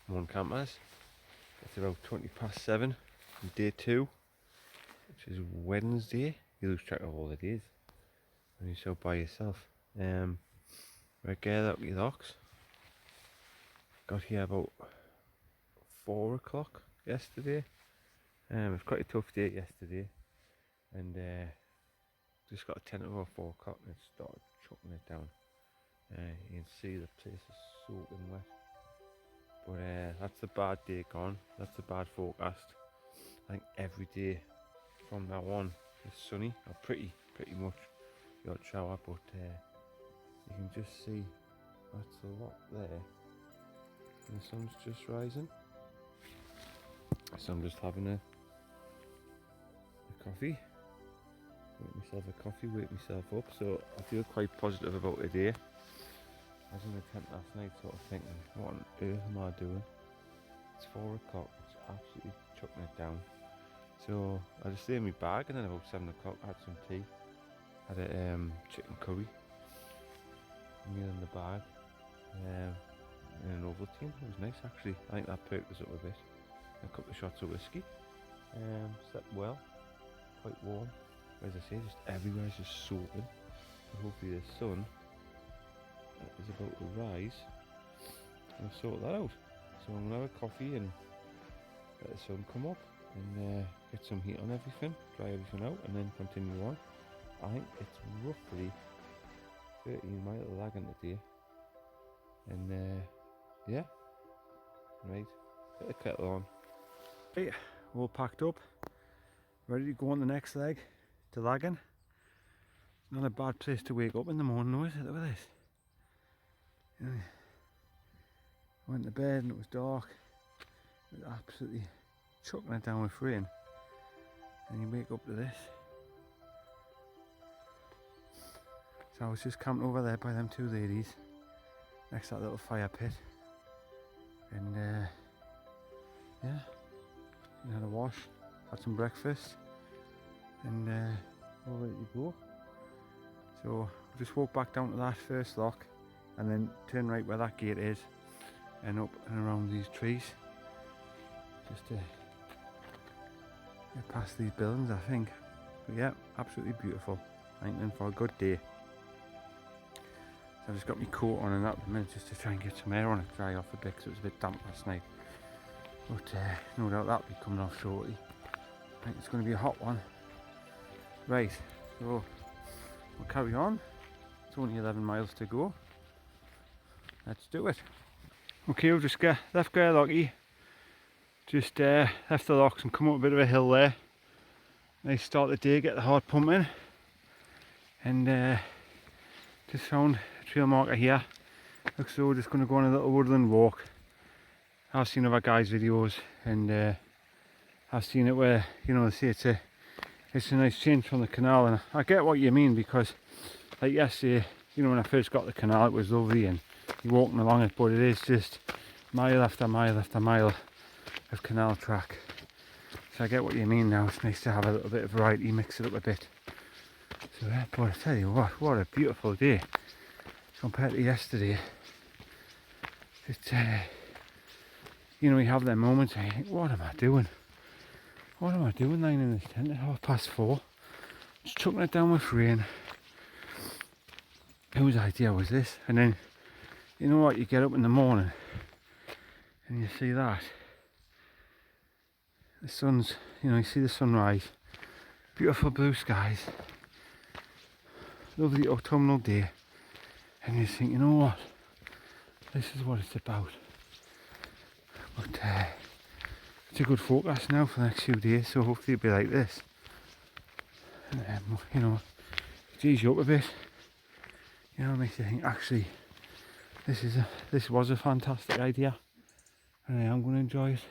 Morning campers. It's about 20 past 7 on day 2, which is Wednesday. You lose track of all the days when you're so by yourself. Great Glen Locks. Got here about 4 o'clock yesterday. It was quite a tough day yesterday, and just got a tent about 4 o'clock and it started chucking it down. You can see the place is soaking wet. But that's the bad day gone. That's the bad forecast. I think every day from now on is sunny, or pretty much. The odd shower, but you can just see that's a lot there. And the sun's just rising. So I'm just having a coffee. Make myself a coffee, wake myself up. So I feel quite positive about today. I was in the tent last night sort of thinking, what on earth am I doing? It's 4 o'clock, it's absolutely chucking it down. So I just lay in my bag, and then about 7 o'clock I had some tea. Had a chicken curry, meal in the bag, in an Ovaltine. It was nice actually. I think that perked us up a bit. A couple of shots of whiskey. Slept well, quite warm. As I say, just everywhere's just soaking. So hopefully the sun is about to rise and sort that out. So I'm gonna have a coffee and let the sun come up and get some heat on everything, dry everything out, and then continue on. I think it's roughly 13 miles to Laggan today, and yeah, right, get the kettle on. Right, all packed up, ready to go on the next leg to Laggan. Not a bad place to wake up in the morning, though, is it? Look at this. I went to bed and it was dark. It was absolutely chucking it down with rain, and you wake up to this. So I was just camping over there by them two ladies next to that little fire pit, and yeah, we had a wash, had some breakfast, and all ready to go. So we just walked back down to that first lock and then turn right where that gate is and up and around these trees just to get past these buildings, I think. But yeah, absolutely beautiful. I think in for a good day. So I've just got my coat on and that at the minute just to try and get some air on it, dry off a bit because it was a bit damp last night. But no doubt that'll be coming off shortly. I think it's going to be a hot one. Right, so we'll carry on. It's only 11 miles to go. Let's do it. Okay, we've just left Gairlochy. Just left the locks and come up a bit of a hill there. Nice start the day, get the heart pumping. And just found a trail marker here. Looks as though we're just going to go on a little woodland walk. I've seen other guys' videos, and I've seen it where, you know, they say it's a nice change from the canal, and I get what you mean, because like yesterday, you know, when I first got the canal it was lovely and you're walking along it, but it is just mile after mile after mile of canal track. So I get what you mean now. It's nice to have a little bit of variety, mix it up a bit. So yeah, but I tell you what a beautiful day compared to yesterday. It's you know, you have them moments and you think, what am I doing? What am I doing lying in this tent at 4:30? Just chucking it down with rain. Whose idea was this? And then, you know what, you get up in the morning and you see that. The sun's, you know, you see the sunrise. Beautiful blue skies. Lovely autumnal day. And you think, you know what? This is what it's about. But it's a good forecast now for the next few days, so hopefully it'll be like this. And you know, geez you up a bit. You know, it makes you think, actually, this was a fantastic idea, and I am going to enjoy it.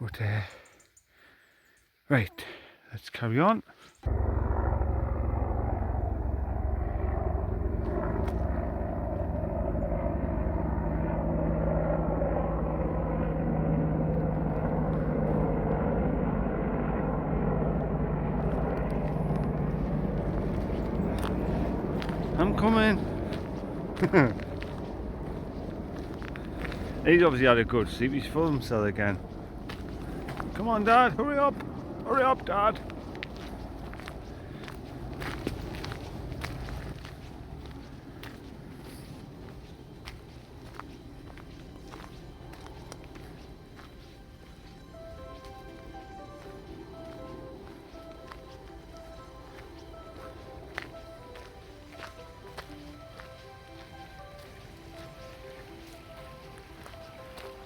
But right, let's carry on. I'm coming. He's obviously had a good sleep. He's full of himself again. Come on, Dad, hurry up! Hurry up, Dad!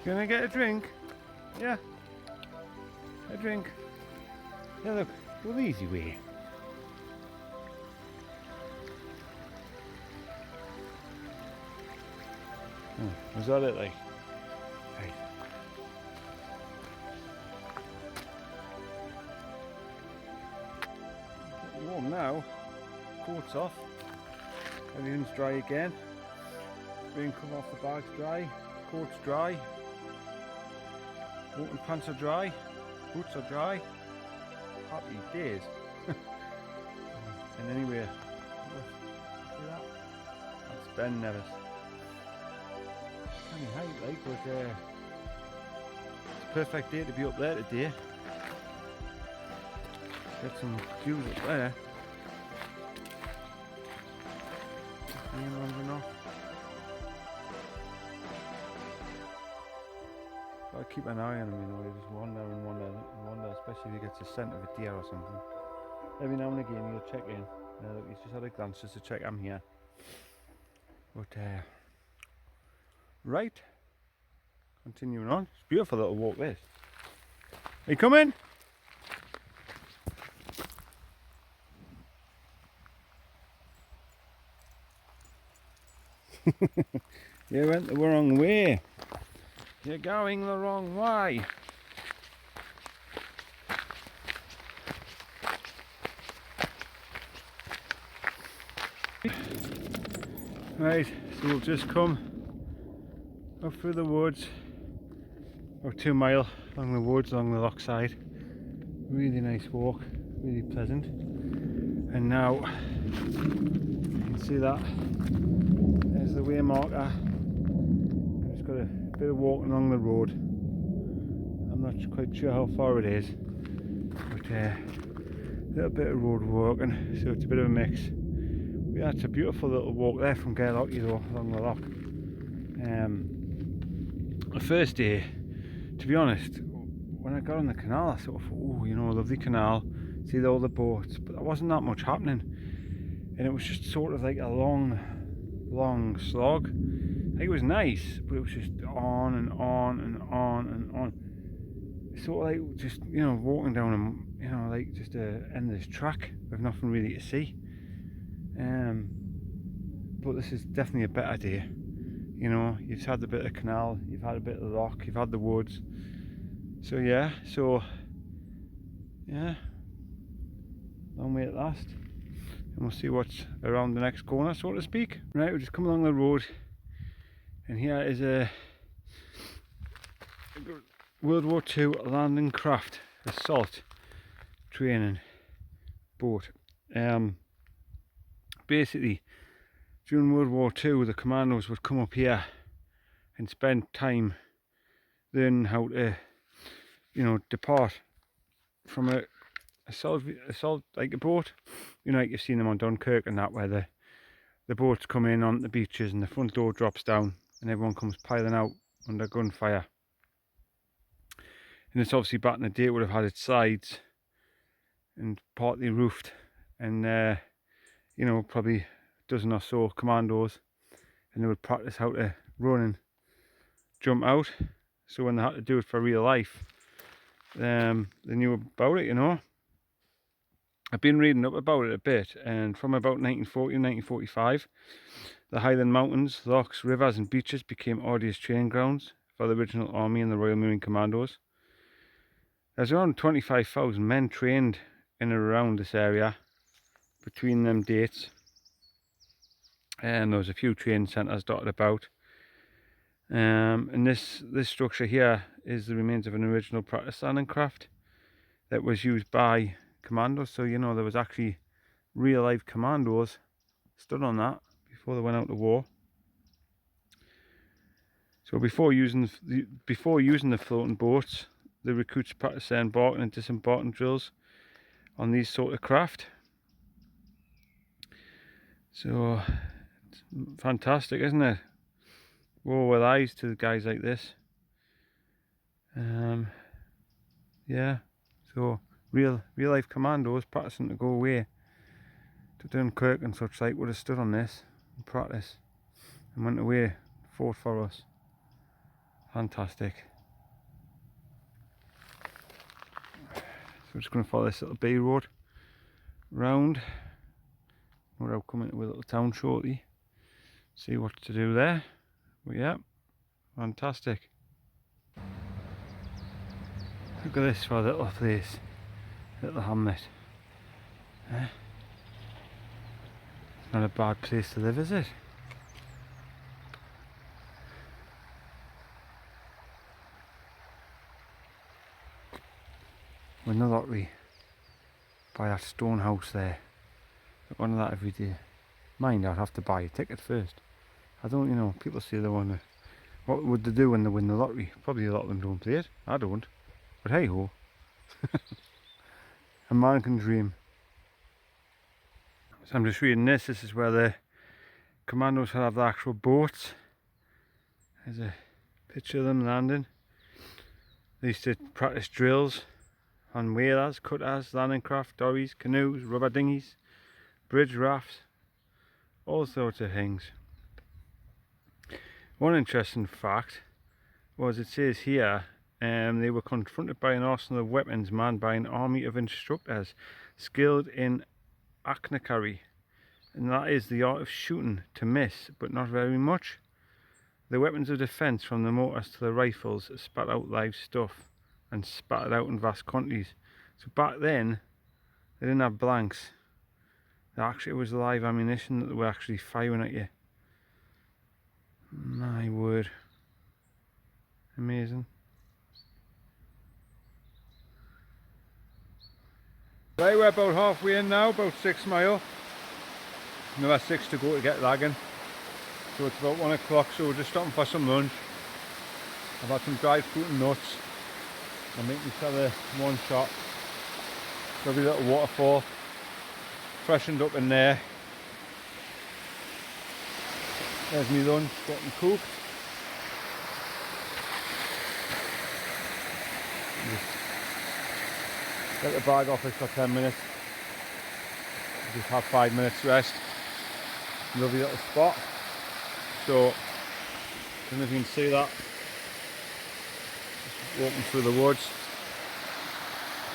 Gonna get a drink? Yeah. A drink. Yeah, look, go the easy way. Oh, was that it, like? Right. Getting warm now. Coat's off. Everything's dry again. Rain come off the bag's dry. Coat's dry. Walking pants are dry. Boots are dry. Happy days. And anyway, see that? That's Ben Nevis. Kind of height, like, but it's a perfect day to be up there today. Get some views up there. I'll keep an eye on him, you know, he just wander and wander and wander, especially if he gets a scent of a deer or something. Every now and again he'll check in. He's just had a glance just to check I'm here. But right, continuing on. It's a beautiful little walk this. Are you coming? You went the wrong way. You're going the wrong way. Right, so we'll just come up through the woods, about 2 miles along the woods, along the lock side. Really nice walk, really pleasant. And now, you can see that, there's the way marker. I've just got a bit of walking along the road. I'm not quite sure how far it is, but a little bit of road walking, so it's a bit of a mix. Yeah, it's a beautiful little walk there from Gairlochy though, along the lock. The first day, to be honest, when I got on the canal I sort of thought, oh, you know, lovely canal, see all the boats, but there wasn't that much happening. And it was just sort of like a long slog. Like, it was nice, but it was just on and on and on and on. Sort of like just, you know, walking down a, you know, like just a endless track with nothing really to see. But this is definitely a better day. You know, you've had a bit of canal, you've had a bit of lock, you've had the woods. So yeah, long way at last. And we'll see what's around the next corner, so to speak. Right, we'll just come along the road, and here is a World War II landing craft assault training boat. Basically, during World War II, the commandos would come up here and spend time learning how to, you know, depart from a assault like a boat. You know, like you've seen them on Dunkirk and that, where the boats come in on the beaches and the front door drops down and everyone comes piling out under gunfire. And it's obviously back in the day it would have had its sides and partly roofed, and you know, probably a dozen or so commandos, and they would practice how to run and jump out, so when they had to do it for real life, they knew about it, you know. I've been reading up about it a bit, and from about 1940 and 1945, the Highland Mountains, lochs, rivers and beaches became arduous training grounds for the original army and the Royal Marine Commandos. There's around 25,000 men trained in and around this area between them dates, and there was a few training centres dotted about. And this structure here is the remains of an original practice landing craft that was used by commandos. So, you know, there was actually real life commandos stood on that before they went out to war. So before using the floating boats, the recruits practice their embarking and disembarking drills on these sort of craft. So it's fantastic, isn't it? Roll with eyes to guys like this. Yeah, so real life commandos practicing to go away to Dunkirk and such like would have stood on this and practice and went away, fought for us. Fantastic. So we're just going to follow this little B road round. We're out coming to a little town shortly. See what to do there. But yeah, fantastic. Look at this for a little place, little hamlet. Eh? It's not a bad place to live, is it? Win the lottery by that stone house there. Look on that every day. Mind, I'd have to buy a ticket first. I don't, you know, people say they want to. What would they do when they win the lottery? Probably a lot of them don't play it. I don't. But hey ho. A man can dream. So I'm just reading this. This is where the commandos have the actual boats. There's a picture of them landing. They used to practice drills on whalers, cutters, landing craft, dories, canoes, rubber dinghies, bridge rafts, all sorts of things. One interesting fact was, it says here, they were confronted by an arsenal of weapons manned by an army of instructors skilled in archery, and that is the art of shooting to miss, but not very much. The weapons of defence, from the mortars to the rifles, spat out live stuff and spat it out in vast quantities. So back then, they didn't have blanks. It was live ammunition that they were actually firing at you. My word. Amazing. Right, we're about halfway in now, about 6 miles. Another 6 to go to get Laggan. So it's about 1 o'clock, so we're just stopping for some lunch. I've had some dried fruit and nuts. I'm making each other one shot. Lovely little waterfall. Freshened up in there. There's me lunch, getting cooked. Just get the bag off it for 10 minutes. Just have 5 minutes rest. Lovely little spot. So, I don't know if you can see that. Just walking through the woods.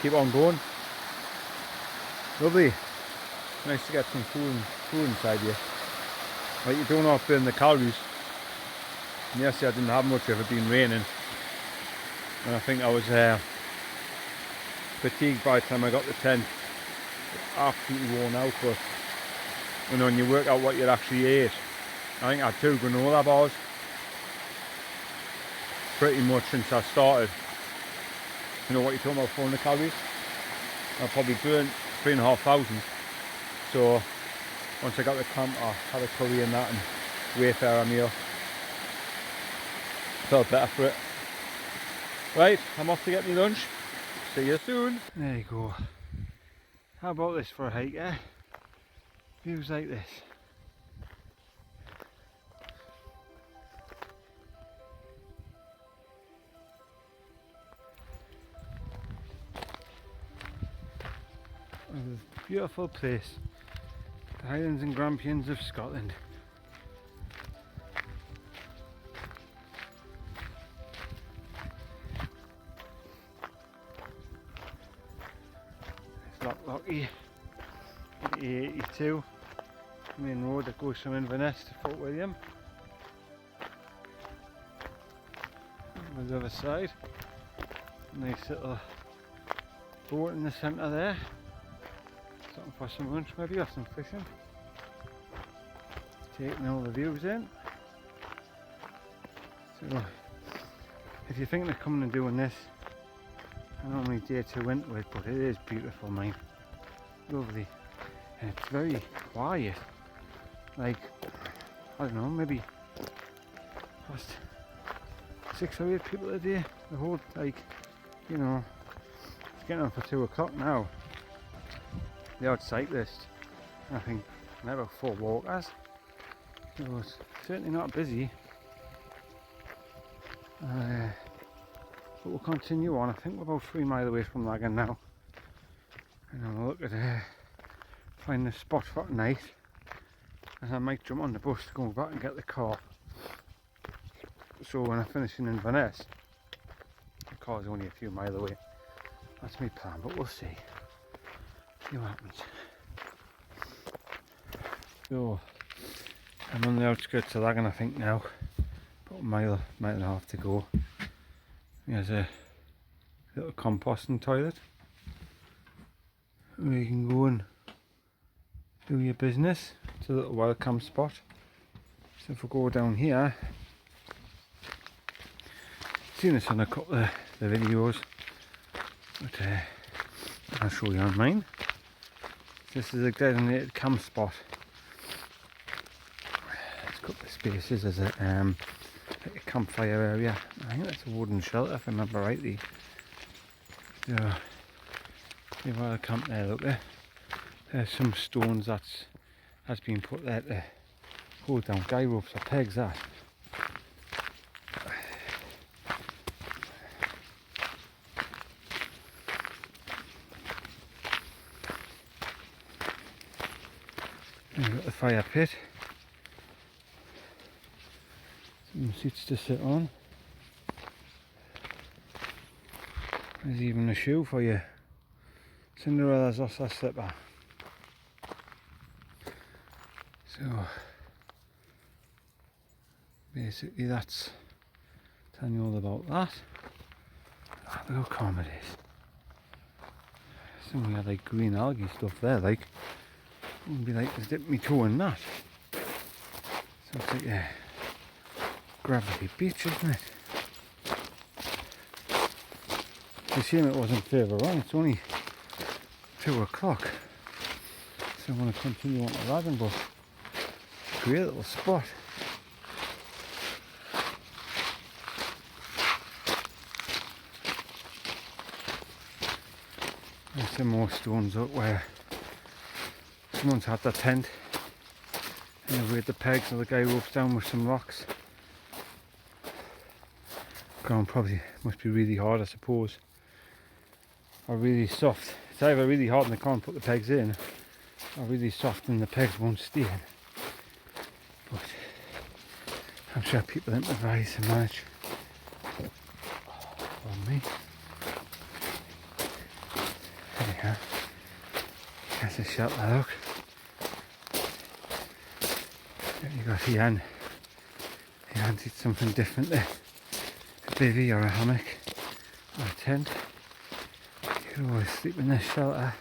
Keep on going. Lovely. Nice to get some food inside you. Like, you don't have to burn the calories. And yesterday I didn't have much of it, been raining. And I think I was fatigued by the time I got to the tent. Absolutely worn out, but you know, when you work out what you actually ate, I think I had 2 granola bars pretty much since I started. You know what you're talking about, 400 calories? I probably burnt 3,500. So once I got the camp, I had a curry and that and Wayfarer meal. Felt better for it. Right, I'm off to get me lunch. See you soon. There you go. How about this for a hike, eh? Views like this. A beautiful place. The Highlands and Grampians of Scotland. It's Laggan Lochy, A82, main road that goes from Inverness to Fort William. On the other side, nice little boat in the centre there. Something for some lunch maybe, or some fishing. Taking all the views in. So if you're thinking of coming and doing this, I normally dare to into it, but it is beautiful, mate. Lovely. And it's very quiet. Like, I don't know, maybe past 6 or 8 people a day. The whole, like, you know, it's getting on for 2 o'clock now. The odd cyclist, I think maybe about 4 walkers. So it's certainly not busy. But we'll continue on. I think we're about 3 miles away from Laggan now. And I'll look at find a spot for tonight. And I might jump on the bus to go back and get the car. So when I finish in Inverness, the car's only a few miles away. That's my plan, but we'll see. See what happens. So I'm on the outskirts of Laggan, I think now. About a mile and a half to go. There's a little composting toilet where you can go and do your business. It's a little welcome spot. So if we go down here, seen this on a couple of the videos, but I'll show you on mine. This is a designated camp spot. There's a couple of spaces. There's a like a campfire area. I think that's a wooden shelter if I remember rightly. So you've got a camp there, look there. There's some stones that's been put there to hold down guy ropes or pegs that. And you've got the fire pit. Some seats to sit on. There's even a shoe for you. Cinderella's Ossa slipper. So basically that's telling you all about that. Oh, look how calm it is. Some of like green algae stuff there, like wouldn't be like to dip me toe in that. So it's like a gravity beach, isn't it? It's a shame it wasn't further on. It's only 2 o'clock. So I'm going to continue on to Laggan, but great little spot. There's some more stones up where someone's had their tent and they've laid the pegs or the guy ropes down with some rocks. Ground probably must be really hard, I suppose, or really soft. It's either really hard and they can't put the pegs in, or really soft and the pegs won't stay in. But I'm sure people improvise and manage. On me. Anyhow, that's a shelter, look. You got Ian. Ian did something different there. A bivvy or a hammock or a tent. You can always sleep in this shelter.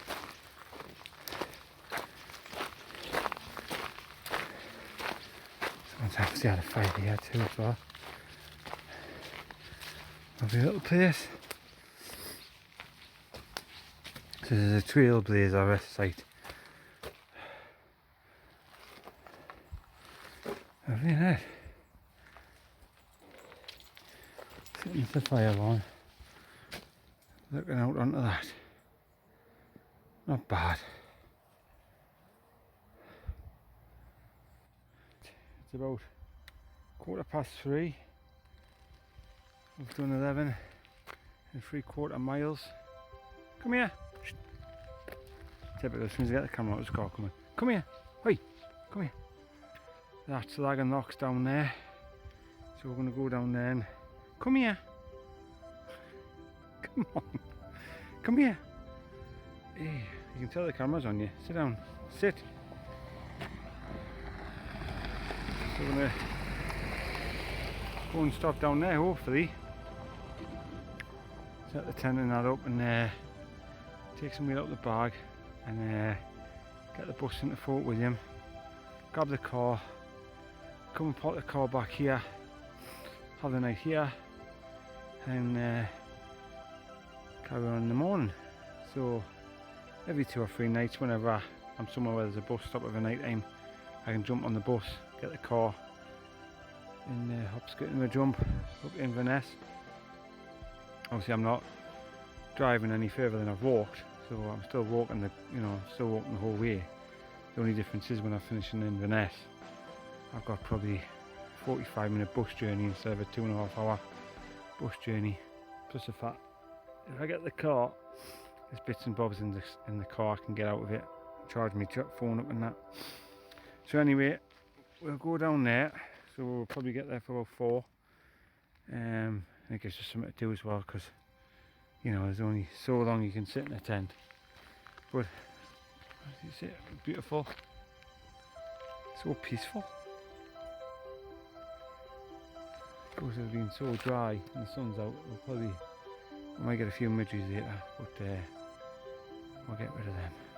Someone's obviously had a fire here too as well. Lovely little place. This is a trailblazer rest site. Lovely, isn't it? Sitting with the fire on, looking out onto that. Not bad. It's about 3:15. We've done 11 and 3/4 miles. Come here. Typical, as soon as I get the camera out, it's car coming. Come here. Hey, come here. That's Laggan Locks down there. So we're going to go down there and come here. Come on. Come here. Hey, you can tell the camera's on you. Sit down. Sit. So we're going to go and stop down there, hopefully. Set the tent and that up and take some meat out of the bag and get the bus into Fort William. Grab the car. Come and park the car back here. Have the night here. And carry on in the morning. So every 2 or 3 nights, whenever I'm somewhere where there's a bus stop of a night time, I can jump on the bus, get the car, in hop, skip and a jump up Inverness. Obviously I'm not driving any further than I've walked, so I'm still walking still walking the whole way. The only difference is when I finish in Inverness, I've got probably 45-minute bus journey instead of a 2.5 hour bus journey. Plus the fact, if I get the car, there's bits and bobs in the car I can get out of it, charge my phone up and that. So anyway, we'll go down there, so we'll probably get there for about 4. I think it's just something to do as well, because there's only so long you can sit in a tent. But as you see, beautiful, so peaceful. Because it's been so dry and the sun's out, I might get a few midges later, but we'll get rid of them.